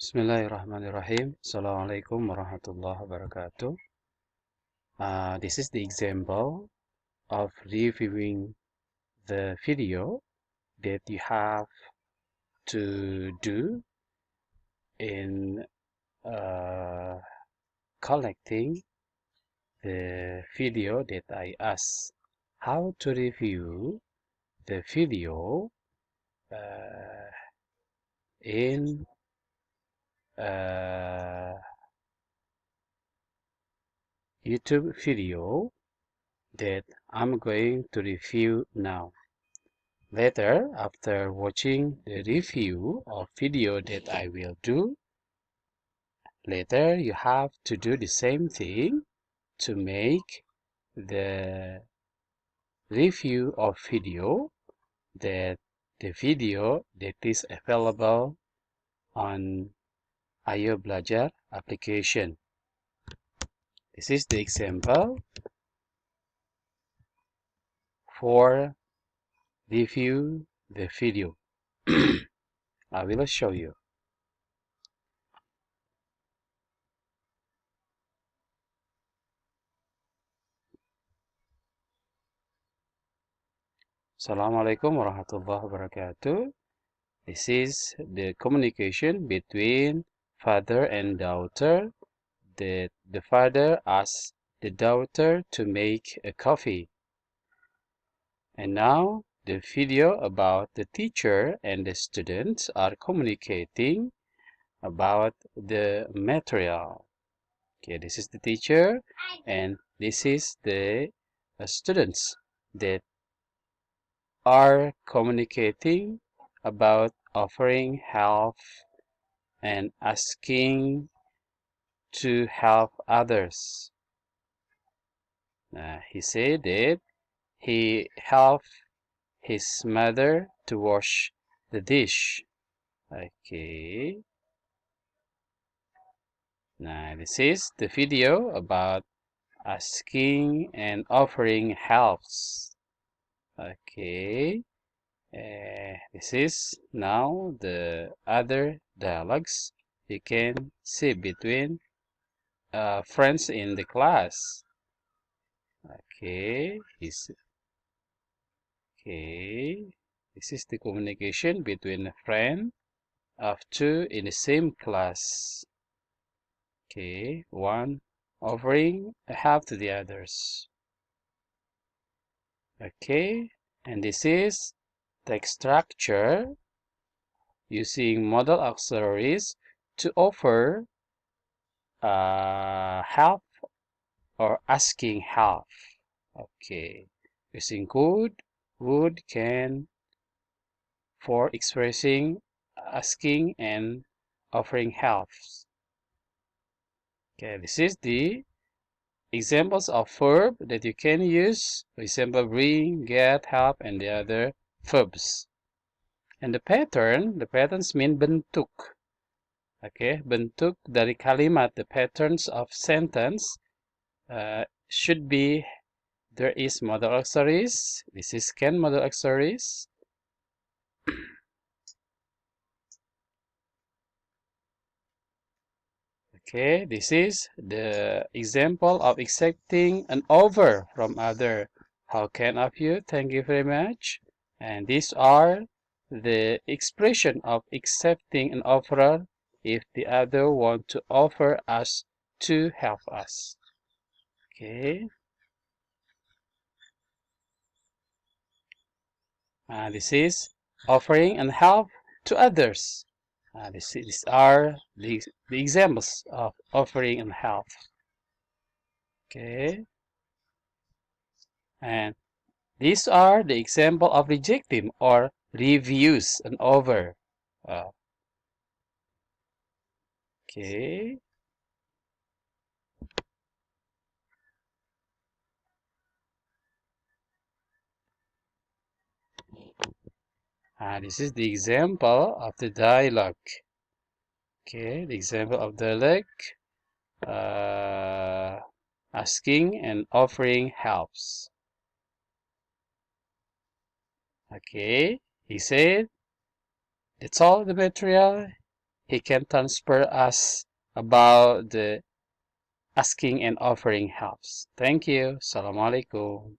Bismillahirrahmanirrahim. Assalamualaikum warahmatullahi wabarakatuh. This is the example of reviewing the video that you have to do in collecting the video that I asked. How to review the video in YouTube video that I'm going to review now. Later, after watching the review of video that I will do, later you have to do the same thing to make the review of video that the video that is available on Ayo Belajar application. This is the example for review the video. I will show you. Assalamualaikum warahmatullahi wabarakatuh. This is the communication between father and daughter. The father asks the daughter to make a coffee. And now the video about the teacher and the students are communicating about the material. Okay, this is the teacher and this is the students that are communicating about offering help and asking to help others. He said that he helped his mother to wash the dish. Okay. Now this is the video about asking and offering helps. Okay. This is now the other dialogues you can see between friends in the class. Okay, this is the communication between a friend of two in the same class. Okay, one offering a help to the others. Okay, and this is text structure using modal auxiliaries to offer help or asking help. Okay, using would can for expressing asking and offering help. Okay, this is the examples of verb that you can use. For example, bring, get, help, and the other verbs. And the patterns mean bentuk. Okay, bentuk dari kalimat, the patterns of sentence should be, there is modal auxiliaries. This is can modal auxiliaries. Okay, this is the example of accepting an offer from other. How can of you? Thank you very much. And these are the expression of accepting an offer if the other want to offer us to help us. Okay. This is offering and help to others. These are the examples of offering and help. Okay. And these are the example of rejecting or refuse an offer. Okay. This is the example of the dialogue. Okay, the example of dialogue. Asking and offering helps. Okay, he said, that's all the material he can transfer us about the asking and offering helps. Thank you. Assalamualaikum.